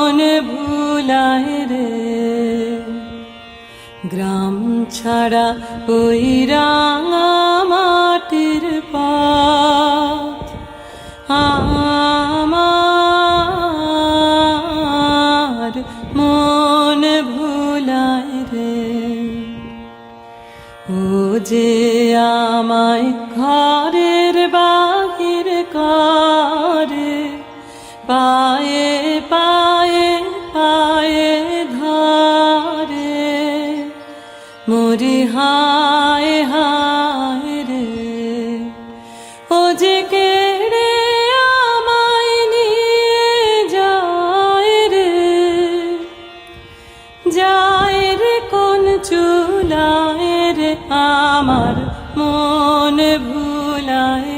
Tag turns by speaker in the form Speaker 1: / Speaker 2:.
Speaker 1: মন ভুলায় রে গ্রাম ছাড়া ওই রাঙা মাটির পথ আমার মন ভুলায় রে। ও যে আমায় ঘরের বাহির করে পায়ে পায়ে পায়ে ধরে মরি হায় হায় রে। ও যে কেড়ে আমায় নিয়ে যায় রে, যায় রে কোন চুলায় রে আমার মন ভুলায়